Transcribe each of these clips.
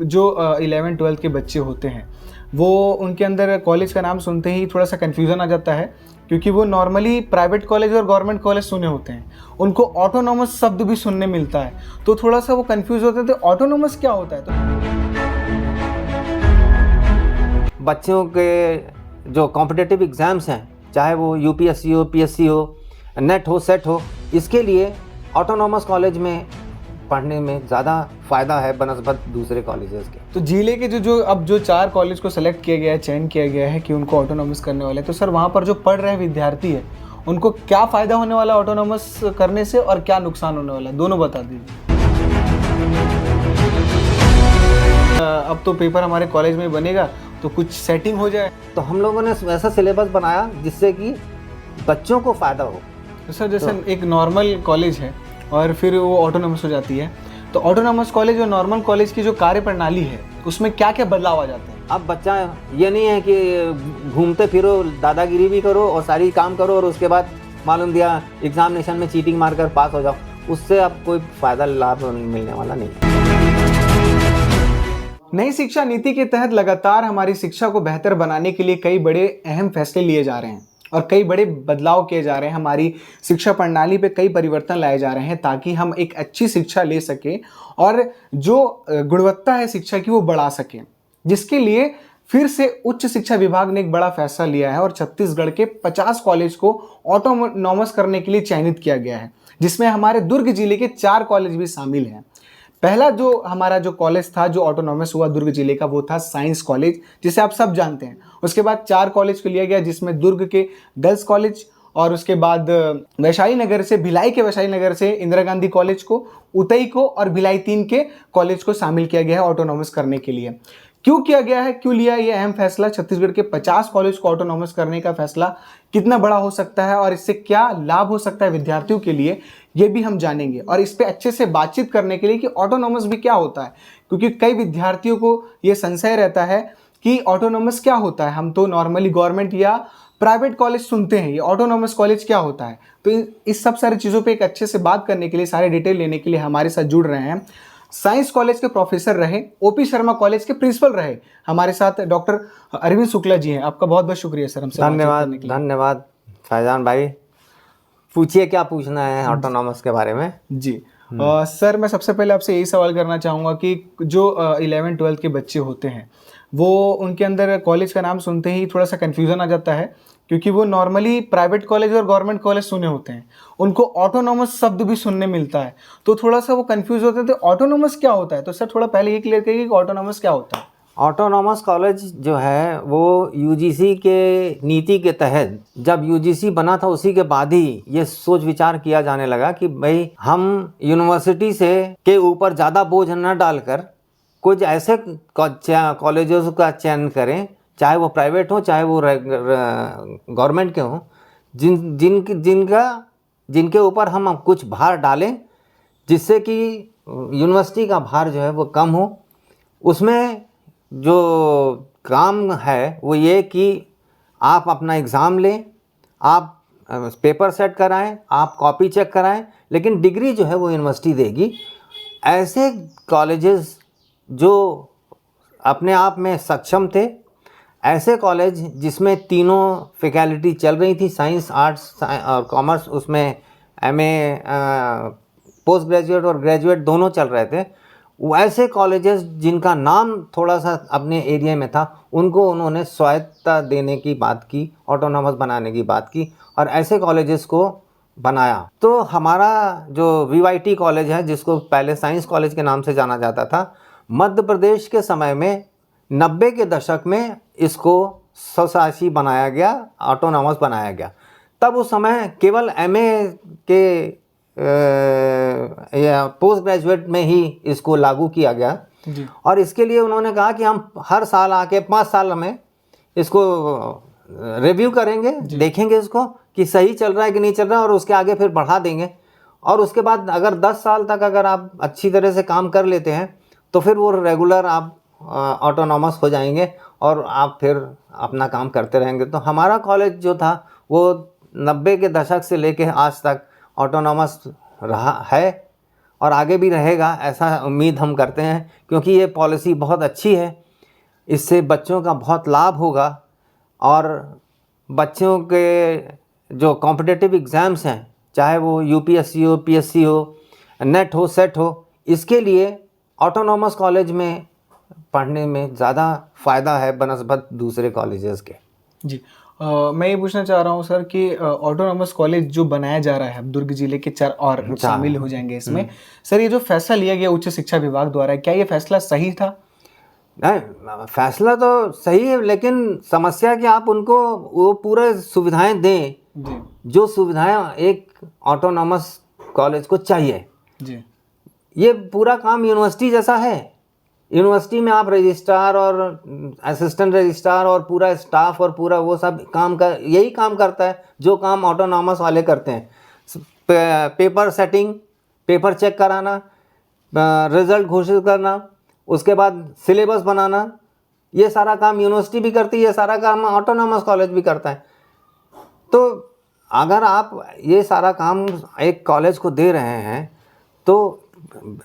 जो 11th-12th के बच्चे होते हैं वो उनके अंदर कॉलेज का नाम सुनते ही थोड़ा सा कन्फ्यूज़न आ जाता है, क्योंकि वो नॉर्मली प्राइवेट कॉलेज और गवर्नमेंट कॉलेज सुने होते हैं। उनको ऑटोनॉमस शब्द भी सुनने मिलता है, तो थोड़ा सा वो कन्फ्यूज़ होते हैं, तो ऑटोनॉमस क्या होता है? तो बच्चों के जो कॉम्पिटिटिव एग्ज़ाम्स हैं, चाहे वो यूपीएससी हो, पीएससी हो, नेट हो, सेट हो, इसके लिए ऑटोनॉमस कॉलेज में पढ़ने में ज़्यादा फ़ायदा है बनस्बत दूसरे कॉलेजेस के। तो जिले के जो 4 कॉलेज को सेलेक्ट किया गया है, चयन किया गया है कि उनको ऑटोनॉमस करने वाले हैं, तो सर वहाँ पर जो पढ़ रहे विद्यार्थी है उनको क्या फ़ायदा होने वाला है ऑटोनॉमस करने से और क्या नुकसान होने वाला है, दोनों बता दीजिए। अब तो पेपर हमारे कॉलेज में बनेगा, तो कुछ सेटिंग हो जाए। तो हम लोगों ने ऐसा सिलेबस बनाया जिससे कि बच्चों को फ़ायदा हो। तो सर जैसे एक नॉर्मल कॉलेज है और फिर वो ऑटोनॉमस हो जाती है, तो ऑटोनॉमस कॉलेज और नॉर्मल कॉलेज की जो कार्य प्रणाली है उसमें क्या क्या बदलाव आ जाते हैं? अब बच्चा ये नहीं है कि घूमते फिरो, दादागिरी भी करो और सारी काम करो और उसके बाद मालूम दिया एग्जामिनेशन में चीटिंग मारकर पास हो जाओ, उससे अब कोई फ़ायदा लाभ मिलने वाला नहीं। नई शिक्षा नीति के तहत लगातार हमारी शिक्षा को बेहतर बनाने के लिए कई बड़े अहम फैसले लिए जा रहे हैं और कई बड़े बदलाव किए जा रहे हैं। हमारी शिक्षा प्रणाली पे कई परिवर्तन लाए जा रहे हैं ताकि हम एक अच्छी शिक्षा ले सकें और जो गुणवत्ता है शिक्षा की वो बढ़ा सकें, जिसके लिए फिर से उच्च शिक्षा विभाग ने एक बड़ा फैसला लिया है और छत्तीसगढ़ के 50 कॉलेज को ऑटोनॉमस करने के लिए चयनित किया गया है, जिसमें हमारे दुर्ग जिले के 4 कॉलेज भी शामिल हैं। पहला जो हमारा जो कॉलेज था जो ऑटोनॉमस हुआ दुर्ग जिले का, वो था साइंस कॉलेज, जिसे आप सब जानते हैं। उसके बाद 4 कॉलेज को लिया गया, जिसमें दुर्ग के गर्ल्स कॉलेज और उसके बाद वैशाली नगर से, भिलाई के वैशाली नगर से इंदिरा गांधी कॉलेज को, उतई को और भिलाई 3 के कॉलेज को शामिल किया गया है ऑटोनॉमस करने के लिए। क्यों किया गया है, क्यों लिया ये अहम फैसला? छत्तीसगढ़ के 50 कॉलेज को ऑटोनॉमस करने का फैसला कितना बड़ा हो सकता है और इससे क्या लाभ हो सकता है विद्यार्थियों के लिए, ये भी हम जानेंगे। और इस पे अच्छे से बातचीत करने के लिए कि ऑटोनॉमस भी क्या होता है, क्योंकि कई विद्यार्थियों को ये संशय रहता है कि ऑटोनॉमस क्या होता है। हम तो नॉर्मली गवर्नमेंट या प्राइवेट कॉलेज सुनते हैं, ये ऑटोनॉमस कॉलेज क्या होता है? तो इस सब सारी चीज़ों पे एक अच्छे से बात करने के लिए, सारे डिटेल लेने के लिए हमारे साथ जुड़ रहे हैं साइंस कॉलेज के प्रोफेसर रहे, ओपी शर्मा कॉलेज के प्रिंसिपल रहे, हमारे साथ डॉक्टर अरविंद शुक्ला जी हैं। आपका बहुत बहुत शुक्रिया सर हमसे बातचीत करने के लिए। धन्यवाद फैजान भाई, पूछिए क्या पूछना है ऑटोनॉमस के बारे में। जी सर, मैं सबसे पहले आपसे यही सवाल करना चाहूँगा कि जो 11th-12th के बच्चे होते हैं वो उनके अंदर कॉलेज का नाम सुनते ही थोड़ा सा कन्फ्यूज़न आ जाता है, क्योंकि वो नॉर्मली प्राइवेट कॉलेज और गवर्नमेंट कॉलेज सुने होते हैं। उनको ऑटोनॉमस शब्द भी सुनने मिलता है, तो थोड़ा सा वो कन्फ्यूज़ होते हैं। तो ऑटोनॉमस क्या होता है? तो सर थोड़ा पहले ये क्लियर करिए कि ऑटोनॉमस क्या होता है। ऑटोनॉमस कॉलेज जो है वो यूजीसी के नीति के तहत, जब यूजीसी बना था उसी के बाद ही ये सोच विचार किया जाने लगा कि भाई हम यूनिवर्सिटी से के ऊपर ज़्यादा बोझ न डालकर कुछ ऐसे कॉलेजेस का चयन करें, चाहे वो प्राइवेट हो चाहे वो गवर्नमेंट के हों, जिनके ऊपर हम कुछ भार डालें, जिससे कि यूनिवर्सिटी का भार जो है वो कम हो। उसमें जो काम है वो ये कि आप अपना एग्ज़ाम लें, आप पेपर सेट कराएं, आप कॉपी चेक कराएं, लेकिन डिग्री जो है वो यूनिवर्सिटी देगी। ऐसे कॉलेजेस जो अपने आप में सक्षम थे, ऐसे कॉलेज जिसमें तीनों फैकल्टी चल रही थी, साइंस, आर्ट्स और कॉमर्स, उसमें एमए, पोस्ट ग्रेजुएट और ग्रेजुएट दोनों चल रहे थे, वैसे कॉलेजेस जिनका नाम थोड़ा सा अपने एरिया में था, उनको उन्होंने स्वायत्तता देने की बात की, ऑटोनॉमस बनाने की बात की और ऐसे कॉलेजेस को बनाया। तो हमारा जो वीवाईटी कॉलेज है, जिसको पहले साइंस कॉलेज के नाम से जाना जाता था, मध्य प्रदेश के समय में 90 के दशक में इसको स्वशासी बनाया गया, ऑटोनॉमस बनाया गया। तब उस समय केवल एमए के या पोस्ट ग्रेजुएट में ही इसको लागू किया गया जी। और इसके लिए उन्होंने कहा कि हम हर साल आके 5 साल में इसको रिव्यू करेंगे, देखेंगे इसको कि सही चल रहा है कि नहीं चल रहा है और उसके आगे फिर बढ़ा देंगे। और उसके बाद अगर 10 साल तक अगर आप अच्छी तरह से काम कर लेते हैं तो फिर वो रेगुलर आप ऑटोनॉमस हो जाएंगे और आप फिर अपना काम करते रहेंगे। तो हमारा कॉलेज जो था वो 90 के दशक से लेके आज तक ऑटोनॉमस रहा है और आगे भी रहेगा, ऐसा उम्मीद हम करते हैं, क्योंकि ये पॉलिसी बहुत अच्छी है। इससे बच्चों का बहुत लाभ होगा और बच्चों के जो कॉम्पिटिटिव एग्ज़ाम्स हैं, चाहे वो यूपीएससी हो, पीएससी हो, नेट हो, सेट हो, इसके लिए ऑटोनॉमस कॉलेज में पढ़ने में ज़्यादा फ़ायदा है बनस्बत दूसरे कॉलेजेस के। जी। मैं ये पूछना चाह रहा हूँ सर कि ऑटोनॉमस कॉलेज जो बनाया जा रहा है, अब दुर्ग जिले के 4 और शामिल हो जाएंगे इसमें। सर, ये जो फैसला लिया गया उच्च शिक्षा विभाग द्वारा, क्या ये फैसला सही था? नहीं, फैसला तो सही है, लेकिन समस्या कि आप उनको वो पूरे सुविधाएं दें जी जो सुविधाएं एक ऑटोनॉमस कॉलेज को चाहिए। जी ये पूरा काम यूनिवर्सिटी जैसा है। यूनिवर्सिटी में आप रजिस्ट्रार और असिस्टेंट रजिस्ट्रार और पूरा स्टाफ और पूरा वो सब काम का यही काम करता है जो काम ऑटोनॉमस वाले करते हैं। पेपर सेटिंग, पेपर चेक कराना, रिजल्ट घोषित करना, उसके बाद सिलेबस बनाना, ये सारा काम यूनिवर्सिटी भी करती है, ये सारा काम ऑटोनॉमस कॉलेज भी करता है। तो अगर आप ये सारा काम एक कॉलेज को दे रहे हैं तो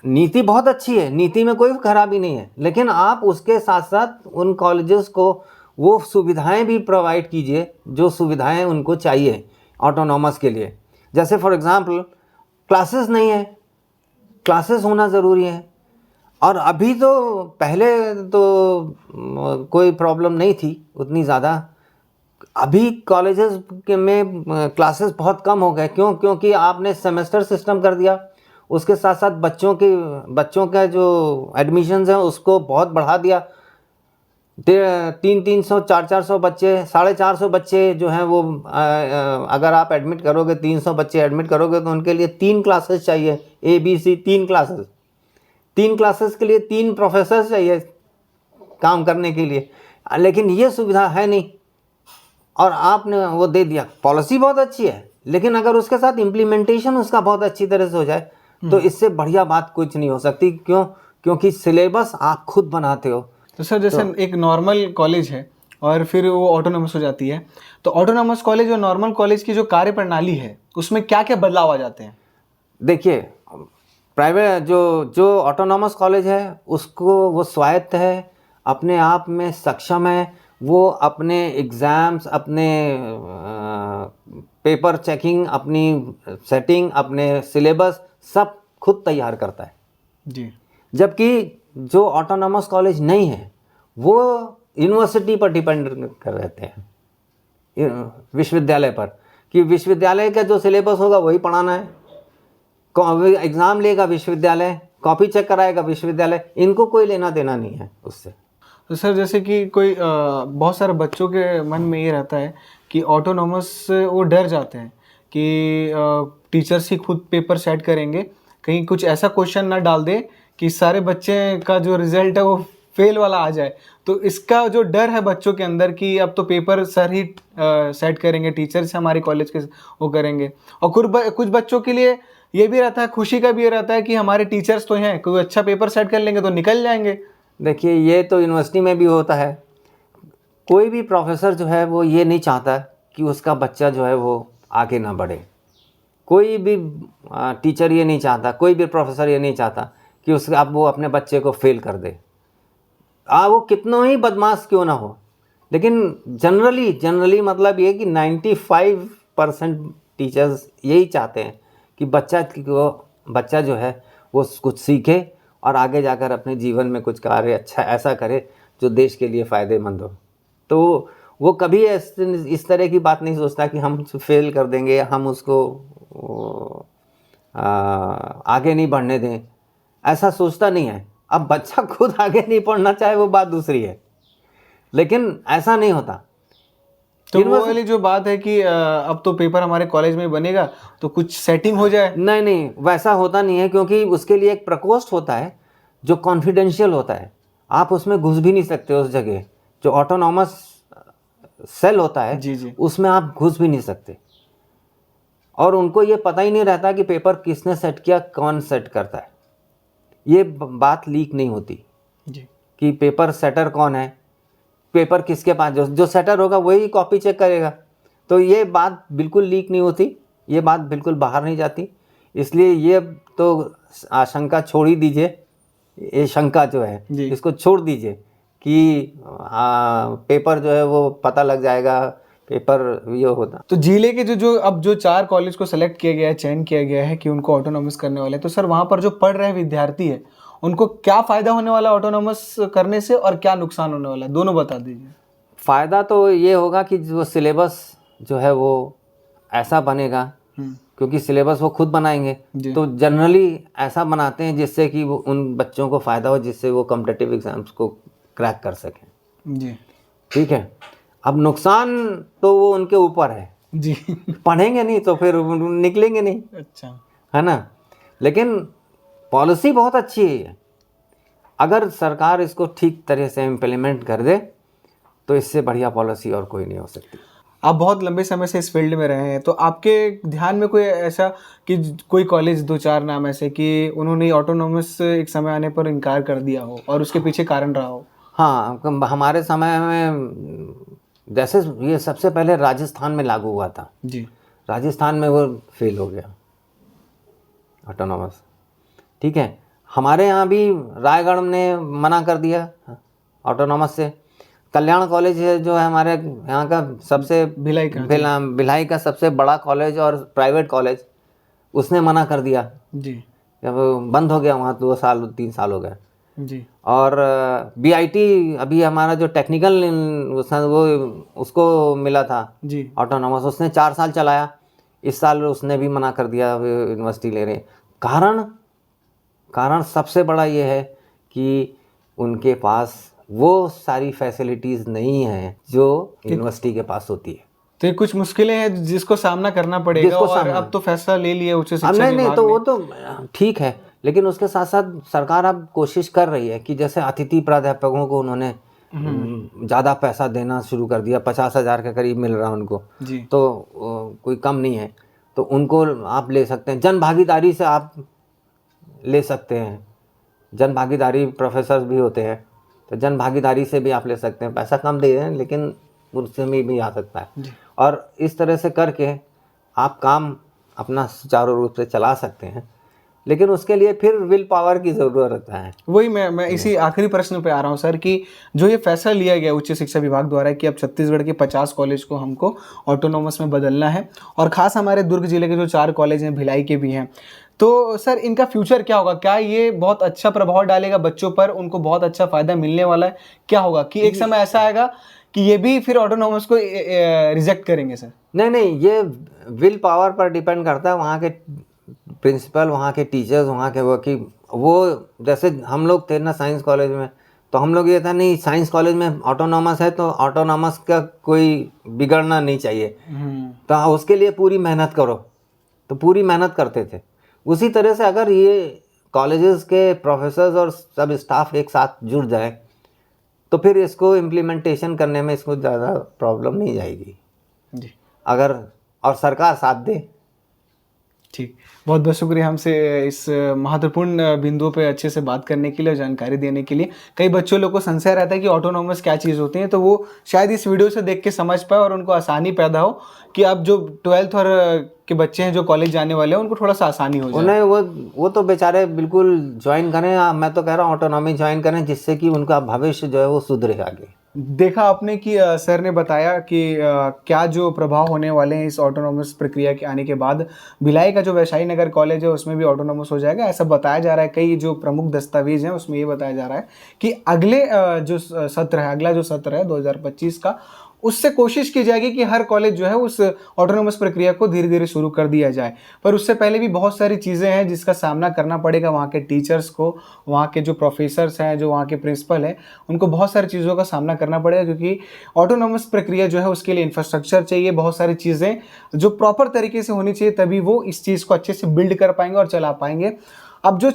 नीति बहुत अच्छी है, नीति में कोई खराबी नहीं है, लेकिन आप उसके साथ साथ उन कॉलेजेस को वो सुविधाएं भी प्रोवाइड कीजिए जो सुविधाएं उनको चाहिए ऑटोनॉमस के लिए। जैसे फॉर एग्जांपल क्लासेस नहीं है, क्लासेस होना ज़रूरी है। और अभी तो पहले तो कोई प्रॉब्लम नहीं थी उतनी ज़्यादा, अभी कॉलेजेस के में क्लासेस बहुत कम हो गए। क्यों? क्योंकि आपने सेमेस्टर सिस्टम कर दिया, उसके साथ साथ बच्चों का जो एडमिशन्स हैं उसको बहुत बढ़ा दिया। 300 400 बच्चे, 450 बच्चे जो हैं वो अगर आप एडमिट करोगे, 300 बच्चे एडमिट करोगे तो उनके लिए 3 क्लासेस चाहिए, ABC 3 क्लासेस। 3 क्लासेस के लिए 3 प्रोफेसर चाहिए काम करने के लिए, लेकिन ये सुविधा है नहीं और आपने वो दे दिया। पॉलिसी बहुत अच्छी है, लेकिन अगर उसके साथ इम्प्लीमेंटेशन उसका बहुत अच्छी तरह से हो जाए तो इससे बढ़िया बात कुछ नहीं हो सकती। क्यों? क्योंकि सिलेबस आप खुद बनाते हो। तो सर, जैसे एक नॉर्मल कॉलेज है और फिर वो ऑटोनॉमस हो जाती है, तो ऑटोनॉमस कॉलेज और नॉर्मल कॉलेज की जो कार्य प्रणाली है उसमें क्या क्या बदलाव आ जाते हैं? देखिए, प्राइवेट जो ऑटोनॉमस कॉलेज है उसको वो स्वायत्त है, अपने आप में सक्षम है, वो अपने एग्ज़ाम्स, अपने पेपर चेकिंग, अपनी सेटिंग, अपने सिलेबस सब खुद तैयार करता है। जी जबकि जो ऑटोनॉमस कॉलेज नहीं है वो यूनिवर्सिटी पर डिपेंड कर रहते हैं, विश्वविद्यालय पर, कि विश्वविद्यालय का जो सिलेबस होगा वही पढ़ाना है। एग्ज़ाम लेगा विश्वविद्यालय, कॉपी चेक कराएगा विश्वविद्यालय, इनको कोई लेना देना नहीं है उससे। तो सर, जैसे कि कोई बहुत सारे बच्चों के मन में ये रहता है कि ऑटोनॉमस से वो डर जाते हैं कि टीचर्स ही खुद पेपर सेट करेंगे, कहीं कुछ ऐसा क्वेश्चन ना डाल दे कि सारे बच्चे का जो रिजल्ट है वो फेल वाला आ जाए। तो इसका जो डर है बच्चों के अंदर कि अब तो पेपर सर ही सेट करेंगे, टीचर्स हमारे कॉलेज के वो करेंगे। और कुछ बच्चों के लिए ये भी रहता है, खुशी का भी ये रहता है कि हमारे टीचर्स तो हैं, कोई अच्छा पेपर सेट कर लेंगे तो निकल जाएंगे। देखिए, ये तो यूनिवर्सिटी में भी होता है। कोई भी प्रोफेसर जो है वो ये नहीं चाहता कि उसका बच्चा जो है वो आगे ना बढ़े। कोई भी टीचर ये नहीं चाहता, कोई भी प्रोफेसर ये नहीं चाहता कि अब वो अपने बच्चे को फेल कर दे, वो कितना ही बदमाश क्यों ना हो। लेकिन जनरली मतलब ये कि 95% टीचर्स यही चाहते हैं कि बच्चा जो है वो कुछ सीखे और आगे जाकर अपने जीवन में कुछ कार्य अच्छा ऐसा करे जो देश के लिए फ़ायदेमंद हो। तो वो कभी इस तरह की बात नहीं सोचता कि हम फेल कर देंगे, हम उसको आगे नहीं बढ़ने दें, ऐसा सोचता नहीं है। अब बच्चा खुद आगे नहीं पढ़ना चाहे वो बात दूसरी है, लेकिन ऐसा नहीं होता। तो वो वाली जो बात है कि अब तो पेपर हमारे कॉलेज में बनेगा तो कुछ सेटिंग हो जाए, नहीं, वैसा होता नहीं है, क्योंकि उसके लिए एक प्रकोष्ठ होता है जो कॉन्फिडेंशियल होता है। आप उसमें घुस भी नहीं सकते उस जगह। जो ऑटोनॉमस सेल होता है जी उसमें आप घुस भी नहीं सकते, और उनको ये पता ही नहीं रहता कि पेपर किसने सेट किया, कौन सेट करता है। ये बात लीक नहीं होती जी कि पेपर सेटर कौन है, पेपर किसके पास, जो सेटर होगा वही कॉपी चेक करेगा। तो ये बात बिल्कुल लीक नहीं होती, ये बात बिल्कुल बाहर नहीं जाती। इसलिए ये तो आशंका छोड़ ही दीजिए, ये शंका जो है जी। इसको छोड़ दीजिए कि पेपर जो है वो पता लग जाएगा, पेपर ये होता। तो जिले के अब जो 4 कॉलेज को सेलेक्ट किया गया है, चयन किया गया है कि उनको ऑटोनॉमस करने वाले हैं, तो सर वहाँ पर जो पढ़ रहे विद्यार्थी है उनको क्या फ़ायदा होने वाला है ऑटोनॉमस करने से और क्या नुकसान होने वाला है, दोनों बता दीजिए। फ़ायदा तो ये होगा कि जो सिलेबस जो है वो ऐसा बनेगा, क्योंकि सिलेबस वो खुद बनाएंगे, जी। तो जनरली ऐसा बनाते हैं जिससे कि वो उन बच्चों को फ़ायदा हो, जिससे वो कॉम्पिटिटिव एग्ज़ाम्स को क्रैक कर सकें। जी। ठीक है, अब नुकसान तो वो उनके ऊपर है, जी। पढ़ेंगे नहीं तो फिर निकलेंगे नहीं, अच्छा। है ना। लेकिन पॉलिसी बहुत अच्छी है, अगर सरकार इसको ठीक तरह से इम्प्लीमेंट कर दे तो इससे बढ़िया पॉलिसी और कोई नहीं हो सकती। आप बहुत लंबे समय से इस फील्ड में रहे हैं, तो आपके ध्यान में कोई ऐसा कि कोई कॉलेज 2-4 नाम ऐसे कि उन्होंने ऑटोनॉमस एक समय आने पर इनकार कर दिया हो और उसके पीछे कारण रहा हो? हाँ, हमारे समय में जैसे ये सबसे पहले राजस्थान में लागू हुआ था। जी। राजस्थान में वो फेल हो गया ऑटोनॉमस। ठीक है, हमारे यहाँ भी रायगढ़ ने मना कर दिया ऑटोनॉमस से। कल्याण कॉलेज है जो है हमारे यहाँ का सबसे भिलाई का सबसे बड़ा कॉलेज और प्राइवेट कॉलेज, उसने मना कर दिया जी। जब बंद हो गया वहाँ 2-3 साल हो गए। जी। और बीआईटी अभी हमारा जो टेक्निकल वो उसको मिला था जी। ऑटोनॉमस, उसने 4 साल चलाया, इस साल उसने भी मना कर दिया, यूनिवर्सिटी ले रहे। कारण सबसे बड़ा ये है कि उनके पास वो सारी फैसिलिटीज़ नहीं हैं जो यूनिवर्सिटी के पास होती है। तो ये कुछ मुश्किलें हैं जिसको सामना करना पड़ेगा, और अब तो फैसला ले लिया उच्च शिक्षा विभाग ने। नहीं तो वो तो ठीक है, लेकिन उसके साथ साथ सरकार अब कोशिश कर रही है कि जैसे अतिथि प्राध्यापकों को उन्होंने ज़्यादा पैसा देना शुरू कर दिया, 50,000 के करीब मिल रहा है उनको जी। तो कोई कम नहीं है, तो उनको आप ले सकते हैं, जन भागीदारी से आप ले सकते हैं। जन भागीदारी प्रोफेसर भी होते हैं, तो जन भागीदारी से भी आप ले सकते हैं, पैसा कम दे रहे हैं लेकिन उससे भी आ सकता है। और इस तरह से करके आप काम अपना सुचारू रूप से चला सकते हैं, लेकिन उसके लिए फिर विल पावर की ज़रूरत है। वही मैं इसी आखिरी प्रश्न पे आ रहा हूँ सर, कि जो ये फैसला लिया गया उच्च शिक्षा विभाग द्वारा कि अब छत्तीसगढ़ के 50 कॉलेज को हमको ऑटोनॉमस में बदलना है, और ख़ास हमारे दुर्ग जिले के जो 4 कॉलेज हैं, भिलाई के भी हैं, तो सर इनका फ्यूचर क्या होगा? क्या ये बहुत अच्छा प्रभाव डालेगा बच्चों पर, उनको बहुत अच्छा फ़ायदा मिलने वाला है? क्या होगा कि एक समय ऐसा आएगा कि ये भी फिर ऑटोनॉमस को रिजेक्ट करेंगे सर? नहीं, ये विल पावर पर डिपेंड करता है, वहाँ के प्रिंसिपल, वहाँ के टीचर्स, वहाँ के वो जैसे हम लोग थे ना साइंस कॉलेज में, तो हम लोग ये था नहीं साइंस कॉलेज में ऑटोनॉमस है तो ऑटोनॉमस का कोई बिगड़ना नहीं चाहिए, तो उसके लिए पूरी मेहनत करो, तो पूरी मेहनत करते थे। उसी तरह से अगर ये कॉलेजेस के प्रोफेसर्स और सब स्टाफ एक साथ जुड़ जाए तो फिर इसको इम्प्लीमेंटेशन करने में इसको ज़्यादा प्रॉब्लम नहीं जाएगी जी, अगर और सरकार साथ दे। ठीक, बहुत बहुत शुक्रिया हमसे इस महत्वपूर्ण बिंदुओं पे अच्छे से बात करने के लिए और जानकारी देने के लिए। कई बच्चों लोगों को संशय रहता है कि ऑटोनॉमस क्या चीज़ होती है, तो वो शायद इस वीडियो से देख के समझ पाए और उनको आसानी पैदा हो कि अब जो 12th और के बच्चे हैं जो कॉलेज जाने वाले हैं उनको थोड़ा सा आसानी हो जाए। उन्हें वो तो बेचारे बिल्कुल ज्वाइन करें, मैं तो कह रहा हूँ ऑटोनॉमी ज्वाइन करें, जिससे कि उनका भविष्य जो है वो सुधरे आगे। देखा आपने कि सर ने बताया कि क्या जो प्रभाव होने वाले हैं इस ऑटोनॉमस प्रक्रिया के आने के बाद। भिलाई का जो वैशाली नगर कॉलेज है उसमें भी ऑटोनॉमस हो जाएगा ऐसा बताया जा रहा है। कई जो प्रमुख दस्तावेज हैं उसमें ये बताया जा रहा है कि अगले जो सत्र है, अगला जो सत्र है 2025 का, उससे कोशिश की जाएगी कि हर कॉलेज जो है उस ऑटोनॉमस प्रक्रिया को धीरे धीरे शुरू कर दिया जाए। पर उससे पहले भी बहुत सारी चीज़ें हैं जिसका सामना करना पड़ेगा वहाँ के टीचर्स को, वहाँ के जो प्रोफेसर्स हैं, जो वहाँ के प्रिंसिपल हैं, उनको बहुत सारी चीज़ों का सामना करना पड़ेगा, क्योंकि ऑटोनॉमस प्रक्रिया जो है उसके लिए इंफ्रास्ट्रक्चर चाहिए, बहुत सारी चीज़ें जो प्रॉपर तरीके से होनी चाहिए, तभी वो इस चीज़ को अच्छे से बिल्ड कर पाएंगे और चला पाएंगे। अब जो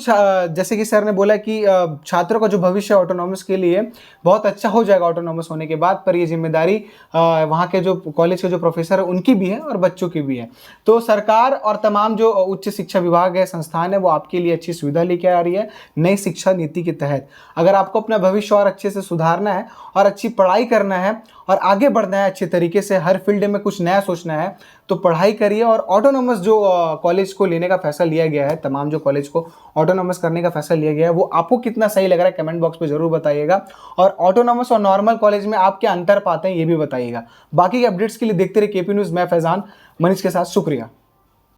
जैसे कि सर ने बोला कि छात्रों का जो भविष्य ऑटोनॉमस के लिए बहुत अच्छा हो जाएगा ऑटोनॉमस होने के बाद, पर ये जिम्मेदारी वहाँ के जो कॉलेज के जो प्रोफेसर है उनकी भी है और बच्चों की भी है। तो सरकार और तमाम जो उच्च शिक्षा विभाग है, संस्थान है, वो आपके लिए अच्छी सुविधा लेके आ रही है नई शिक्षा नीति के तहत। अगर आपको अपना भविष्य और अच्छे से सुधारना है और अच्छी पढ़ाई करना है और आगे बढ़ना है अच्छे तरीके से, हर फील्ड में कुछ नया सोचना है, तो पढ़ाई करिए। और ऑटोनॉमस जो कॉलेज को लेने का फैसला लिया गया है, तमाम जो कॉलेज को ऑटोनॉमस करने का फैसला लिया गया है, वो आपको कितना सही लग रहा है कमेंट बॉक्स में जरूर बताइएगा। और ऑटोनॉमस और नॉर्मल कॉलेज में आप क्या अंतर पाते हैं ये भी बताइएगा। बाकी के अपडेट्स के लिए देखते रहिए केपी न्यूज़। मैं फैजान मनीष के साथ, शुक्रिया।